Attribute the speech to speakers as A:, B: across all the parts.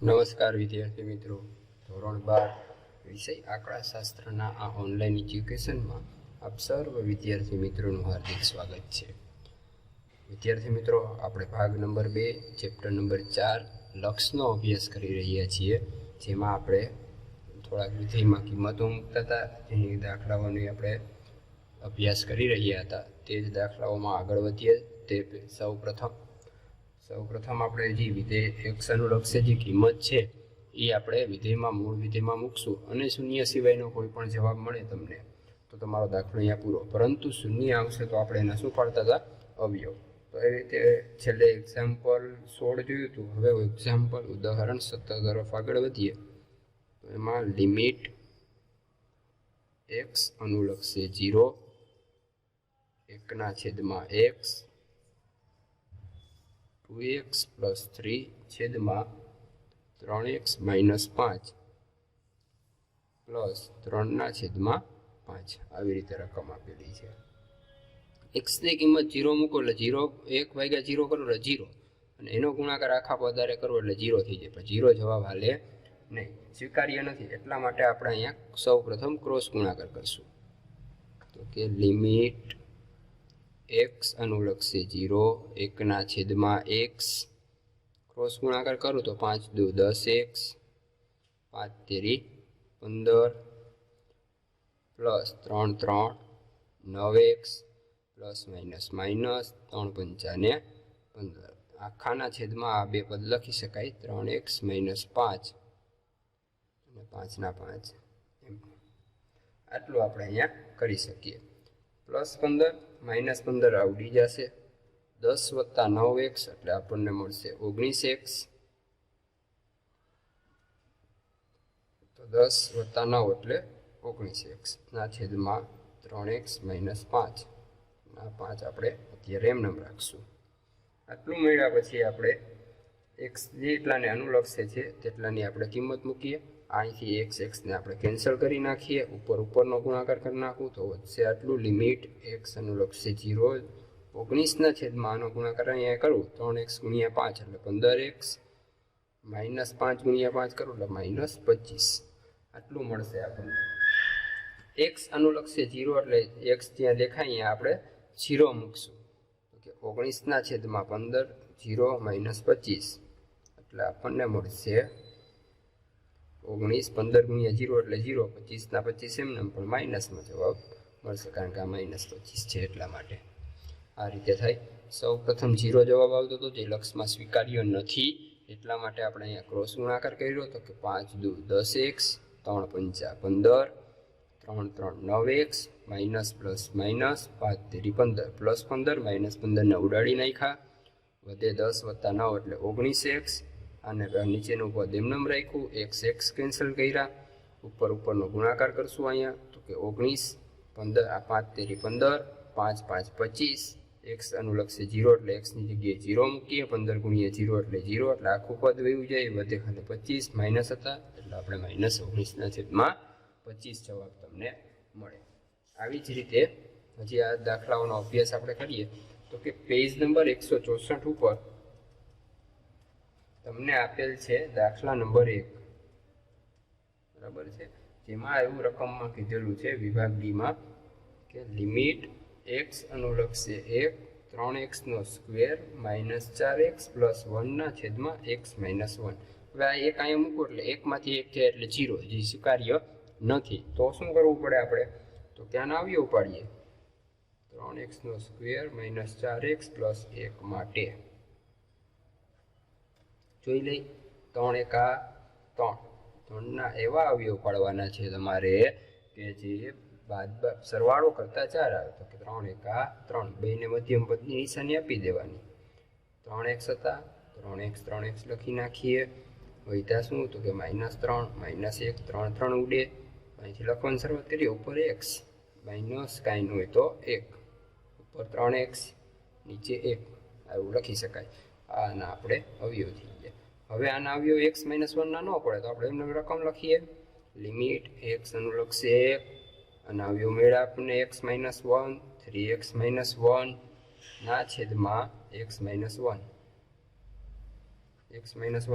A: નમસ્કાર વિદ્યાર્થી મિત્રો, ધોરણ 12 વિષય આંકડાશાસ્ત્રના આ ઓનલાઈન એજ્યુકેશનમાં આપ સર્વ વિદ્યાર્થી મિત્રોનું હાર્દિક સ્વાગત છે. વિદ્યાર્થી મિત્રો, આપણે ભાગ નંબર 2 ચેપ્ટર નંબર 4 લક્ષનો અભ્યાસ કરી રહ્યા છીએ, જેમાં આપણે થોડાક વિધેયમાં કિંમતો મૂકતા હતા, જેની દાખલાઓની આપણે અભ્યાસ કરી રહ્યા હતા. તે જ દાખલાઓમાં આગળ વધીએ તે સૌપ્રથમ આપણે જે વિધેય x અનુલક્ષે જે કિંમત છે એ આપણે વિધેયમાં મૂળ વિધેયમાં મૂકશું અને શૂન્ય સિવાયનો કોઈ પણ જવાબ મળે તમને તો તમારો દાખલો અહીંયા પૂરો. પરંતુ શૂન્ય આવશે તો આપણે એના શું પાડતા હતા? અવયવ. તો એ રીતે છેલ્લે એક્ઝામ્પલ 16 જોયું હતું. હવે એક્ઝામ્પલ ઉદાહરણ 17 તરફ આગળ વધીએ તો એમાં લિમિટ x અનુલક્ષે 0 1/x 2x + 3/3x - 5 + 3/5 આવી રીતે રકમ આપેલી છે. x ની કિંમત 0 મૂકો એટલે 0 1 ભાગ્યા 0 કરો એટલે 0 અને એનો ગુણાકાર આખા પદારે કરો એટલે 0 થઈ જાય. પણ 0 જવાબ હાલે નહીં, સ્વીકાર્ય નથી. એટલા માટે આપણે અહીંયા સૌપ્રથમ ક્રોસ ગુણાકાર કરશું. તો કે લિમિટ x અનુલક્ષે 0 1/x ક્રોસ ગુણાકાર કરું તો 5 × 2 = 10x 5 × 3 = 15 + 3 × 3 = 9x ± -3 × 5 = 15. આખાના છેદમાં આ બે પદ લખી શકાય 3x - 5 અને 5/5 એમ. આટલું આપણે અહીંયા કરી શકીએ. +15 -15 આવડી જશે. 10 + 9x એટલે આપણને મળશે 19x. તો 10 + 9 એટલે 19x ના છેદમાં 3x - 5 ના 5 આપણે અત્યારે એમ નામ રાખશું. આટલું મળ્યા પછી આપણે x જેટલાને અનુલક્ષે છે તેટલાની આપણે કિંમત મૂકીએ. અહીંથી x ને આપણે કેન્સલ કરી નાખીએ, ઉપરનો ગુણાકાર કરી નાખું તો વધશે આટલું. લિમિટ x અનુલક્ષે 0 19/, આનો ગુણાકાર અહીંયા કરું 3x × 5 એટલે 15x -5 × 5 કરું એટલે -25 આટલું મળશે આપણને. x અનુલક્ષે 0 એટલે x ત્યાં દેખાય અહીંયા આપણે 0 મૂકશું. તો કે 19/15 0 - 25 એટલે આપણને મળશે 19. 15 × 0 એટલે 0, 25/25 એમને પણ માઇનસમાં જવાબ મળશે, કારણ કે આ -25 છે એટલા માટે. આ રીતે થાય. સૌ પ્રથમ 0 જવાબ આવતો હતો, જે લક્ષમાં સ્વીકાર્ય નથી, એટલા માટે આપણે અહીંયા ક્રોસ ગુણાકાર કર્યો. તો કે 5 × 2 = 10x 3 × 5 = 15 3 × 3 = 9x - +- 5 × 3 = 15 +15 -15 ને ઉડાડી નાખ્યા, વધે 10 + 9 એટલે 19x. અને નીચેનું પદ એમનેમ રાખ્યું, x કેન્સલ કર્યા, ઉપરનો ગુણાકાર કરશું અહીંયા. તો કે 19 15 5 × 3 = 15 5 × 5 = 25. x અનુલક્ષે 0 એટલે x ની જગ્યાએ 0 મૂકીએ. 15 × 0 એટલે 0 એટલે આખું પદ વયું જાય, વધે ખાલી 25 માઇનસ હતા એટલે આપણે -19/25 જવાબ તમને મળે. આવી જ રીતે હજી આ દાખલાઓનો અભ્યાસ આપણે કરીએ તો કે પેજ નંબર 164 ઉપર તમને આપેલ છે દાખલા નંબર 1, બરાબર છે, જેમાં એવું રકમમાં કીધેલું છે વિભાગ ડીમાં કે લિમિટ x અનુલક્ષે 1 3x² - 4x + 1/x - 1. હવે આ એક અહીંયા મૂકો એટલે 1 માંથી 1 થાય એટલે 0, જે સ્વીકાર્ય નથી. તો શું કરવું પડે આપણે? તો ત્યાં અવયવ પાડીએ. 3x² - 4x + 1 માટે જોઈ લઈ. 3 × 1 = 3 ના એવા અવયવ પાડવાના છે તમારે કે જે સરવાળો કરતા 4 આવે. તો કે 3 × 1 = 3, બેને મધ્યમ પદની નિશાની આપી દેવાની. 3x હતા, 3x લખી નાખીએ. વધ્યા શું? તો કે -3 -1 3 3 ઉડે, અહીંથી લખવાની શરૂઆત કરીએ. ઉપર x માઇનસ કાંઈ ન હોય તો 1, ઉપર 3x નીચે 1 આવું લખી શકાય. આના આપણે અવયવ થઈ ગયા. હવે આના અવયવ x - 1 ના ન પડે તો આપણે એમને રકમ લખીએ. લિમિટ x અનુલક્ષે 1 અને અવયવ મેળા આપણને x - 1 3x - 1 ના છેદમાં x - 1 એક્સ માઇનસ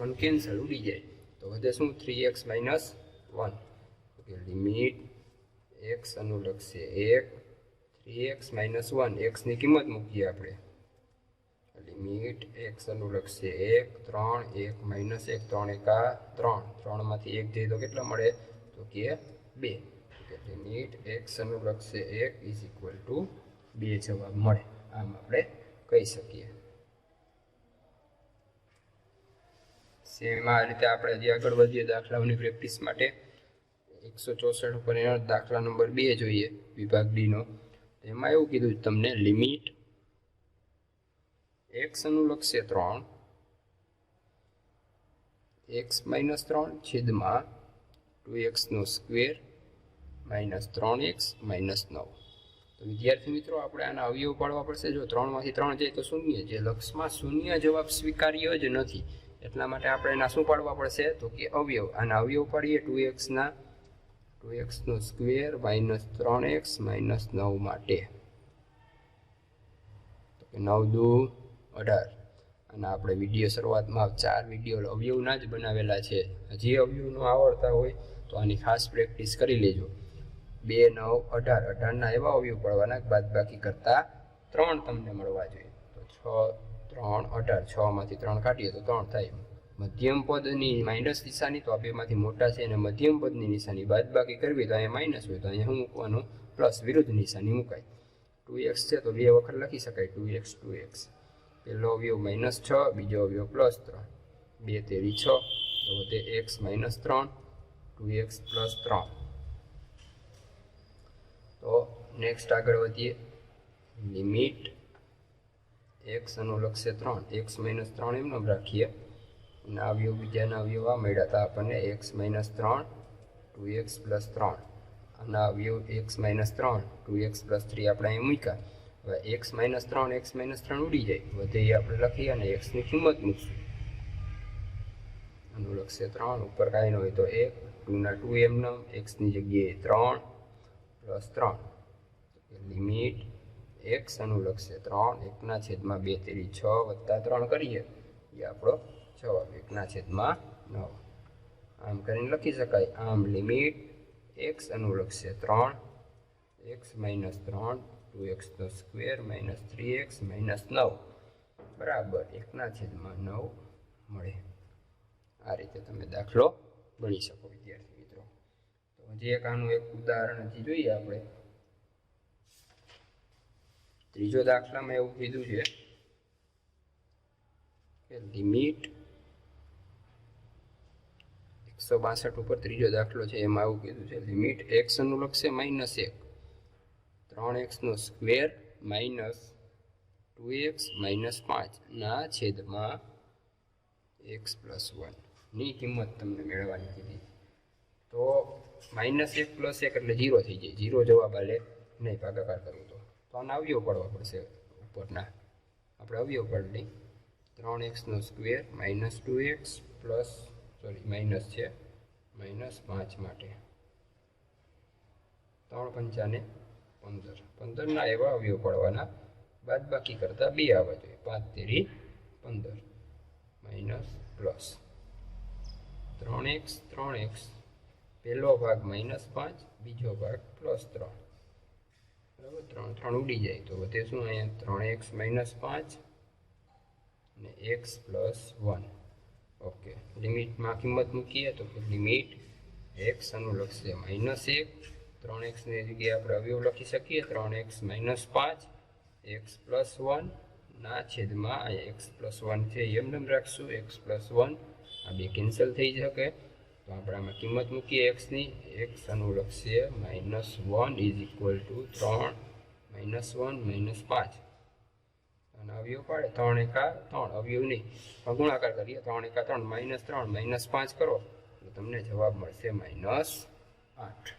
A: 1 કેન્સલ ઉડી જાય તો વધે શું 3x - 1 ઓકે લિમિટ x અનુલક્ષે 1 3x - 1 x ની કિંમત મૂકીએ આપણે લિમિટ x અનુલક્ષે 1 3 1 - 1 3 એકા 3 3 માંથી 1 જાય તો કેટલા મળે તો કે 2 ઓકે લિમિટ x અનુલક્ષે 1 = 2 જવાબ મળે આમ આપણે કહી શકીએ સેમ આ રીતે આપણે હજી આગળ વધીએ દાખલાઓની પ્રેક્ટિસ માટે 164 ઉપર એનો દાખલા નંબર 2 જોઈએ વિભાગ ડી નો એમાં એવું કીધું તમને લિમિટ x અનુલક્ષે 3 x - 3 છેદમાં 2x નો સ્ક્વેર - 3x - 9 તો વિદ્યાર્થી મિત્રો આપણે આના અવયવ પાડવા પડશે જો 3 માંથી 3 જાય તો શૂન્ય જે લક્ષમાં શૂન્ય જવાબ સ્વીકાર્ય જ નથી એટલા માટે આપણે એના શું પાડવા પડશે તો કે અવયવ આના અવયવ પાડીએ 2x નો સ્ક્વેર - 3x - 9 માટે તો કે 9 દુ 18 અને આપણે વિડીયો શરૂઆતમાં 4 વિડીયો અવયવના જ બનાવેલા છે હજી અવયવ ન આવડતા હોય તો આની ખાસ પ્રેક્ટિસ કરી લેજો 2 9 18 18 ના એવા અવયવ પાડવાના બાદબાકી કરતા 3 તમને મળવા જોઈએ તો 6 3 18 6 માંથી 3 કાઢીએ તો 3 થાય મધ્યમ પદની માઈનસ નિશાની તો આ બેમાંથી મોટા છે અને મધ્યમ પદની નિશાની બાદબાકી કરવી તો અહીંયા માઈનસ હોય તો અહીંયા શું મૂકવાનું પ્લસ વિરુદ્ધ નિશાની મુકાય 2x છે તો બે વખત લખી શકાય 2x પહેલો અવયવ -6 બીજો અવયવ +3 2 તેરી 6 તો વધે x - 3 2x + 3 તો નેક્સ્ટ આગળ વધીએ લિમિટ x અનુલક્ષે 3 x - 3 એમ નામ રાખીએ અને અવયવ બીજાના અવયવ આ મળ્યા હતા આપણને x - 3 2x + 3 અને અવયવ x - 3 2x + 3 આપણે અહીં મૂક્યા હવે x - 3 x - 3 ઉડી જાય વધે એ આપણે લખીએ અને x ની કિંમત મૂકશું અનુલક્ષે 3 ઉપર કાંઈ ન હોય તો 1 2 ના 2 એમ નામ x ની જગ્યાએ 3 + 3 લિમિટ x અનુલક્ષે 3 1/2 તેરી 6 + 3 કરીએ એ આપણો જવાબ 1/9 આમ કરીને લખી શકાય આમ લિમિટ x અનુલક્ષે 3 x - 3 2x નો સ્ક્વેર - 3x - 9 બરાબર 1/9 મળે આ રીતે તમે દાખલો ગણી શકો વિદ્યાર્થી મિત્રો તો હજી એક આનું એક ઉદાહરણ હજી જોઈએ આપણે ત્રીજો દાખલામાં એવું કીધું છે કે લિમિટ 162 ઉપર ત્રીજો દાખલો છે એમાં એવું કીધું છે લિમિટ x અનુલક્ષે -1 3x નો સ્ક્વેર - 2x - 5 ના છેદમાં x + 1 ની કિંમત તમને મેળવવાની કીધી તો -1 + 1 એટલે 0 થઈ જાય 0 જવાબ આલે નહીં ભાગાકાર કરવું તો આના અવયવ પાડવા પડશે ઉપરના આપણે અવયવ પાડી 3x નો સ્ક્વેર - 2x પ્લસ માઇનસ છે -5 માટે 3 પંચાને 15 15 ના એવા અવયવ પાડવાના બાદબાકી કરતા 2 આવવા જોઈએ 5 તેરી 15 માઇનસ પ્લસ 3x પહેલો ભાગ -5 બીજો ભાગ +3 બરાબર 3 3 ઉડી જાય તો વધે શું અહીંયા 3x - 5 અને x + 1 ઓકે લિમિટમાં કિંમત મૂકીએ તો લિમિટ x અનુલક્ષે -1 3x ની જગ્યાએ આપણે અવયવ લખી શકીએ 3x - 5 x + 1 ના છેદમાં x + 1 છે એમ નામ રાખશું x + 1 આ બે કેન્સલ થઈ શકે તો આપણે આમાં કિંમત મૂકીએ x ની x અનુલક્ષે -1 = 3 -1 - 5 અને અવયવ પાડે 3 એકા 3 અવયવ નહીં ગુણાકાર કરીએ 3 એકા 3 -3 -5 કરો તો તમને જવાબ મળશે -8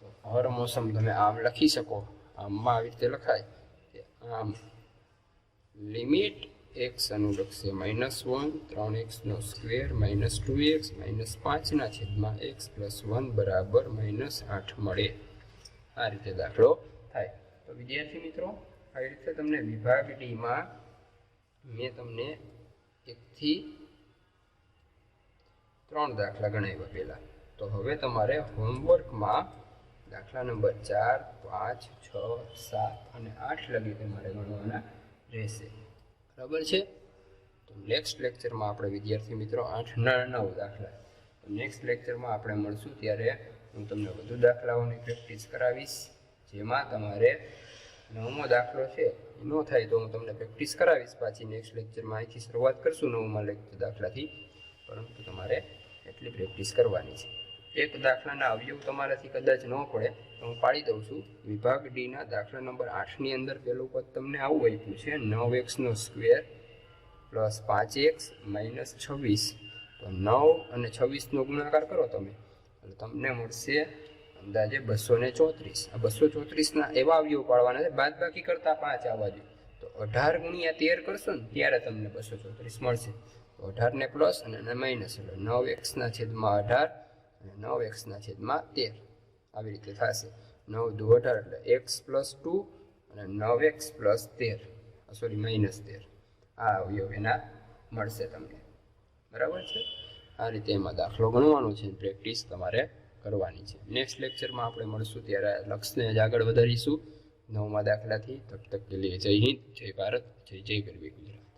A: તો હર મોસમ તમે આમ લખી શકો આમમાં આવી રીતે લખાય કે આમ લિમિટ x અનુલક્ષે -1 3x નો સ્ક્વેર -2x -5 ના છેદમાં x + 1 બરાબર -8 મળે આ રીતે દાખલો થાય તો વિદ્યાર્થી મિત્રો આવી રીતે તમને વિભાગ ડી માં મેં તમને 1થી 3 દાખલા ગણાવ્યા પહેલાં. તો હવે તમારે હોમવર્કમાં દાખલા નંબર 4, 5, 6, 7 અને 8 લગી તમારે ગણવાના રહેશે. બરાબર છે? તો નેક્સ્ટ લેક્ચરમાં આપણે વિદ્યાર્થી મિત્રો 8 ના 9 દાખલા. તો નેક્સ્ટ લેક્ચરમાં આપણે મળશું ત્યારે હું તમને વધુ દાખલાઓની પ્રેક્ટિસ કરાવીશ, જેમાં તમારે 9મો દાખલો છે એ ન થાય તો હું તમને પ્રેક્ટિસ કરાવીશ પાછી નેક્સ્ટ લેક્ચરમાં. અહીંથી શરૂઆત કરશું 9મા દાખલાથી, પરંતુ તમારે એટલી પ્રેક્ટિસ કરવાની છે. એક દાખલાના અવયવ તમારાથી કદાચ ન પડે તો હું પાડી દઉં છું. વિભાગ ડીના દાખલા નંબર 8ની અંદર પહેલું પદ તમને આવું આપ્યું છે, 9x² પ્લસ 5x માઇનસ 26. તો 9 અને 26નો ગુણાકાર કરો તમે એટલે તમને મળશે અંદાજે 234. આ 234ના એવા અવયવ પાડવાના છે, બાદબાકી કરતાં 5 આવવા જોઈએ. તો 18 ગુણ્યા 13 કરશો ને ત્યારે તમને 234 મળશે. તો 18ને પ્લસ અને માઇનસ એટલે 9x/18 અને 9x/13 આવી રીતે થશે. 9 દુ 18 એટલે x + 2 અને 9x + 13 -13 આ અવયવ એના મળશે તમને. બરાબર છે? આ રીતે એમાં દાખલો ગણવાનો છે, પ્રેક્ટિસ તમારે કરવાની છે. નેક્સ્ટ લેક્ચરમાં આપણે મળશું ત્યારે લક્ષ્યને જ આગળ વધારીશું 9મા દાખલાથી. તબ તક કે લીએ જય હિન્દ, જય ભારત, જય જય ગરવી ગુજરાત.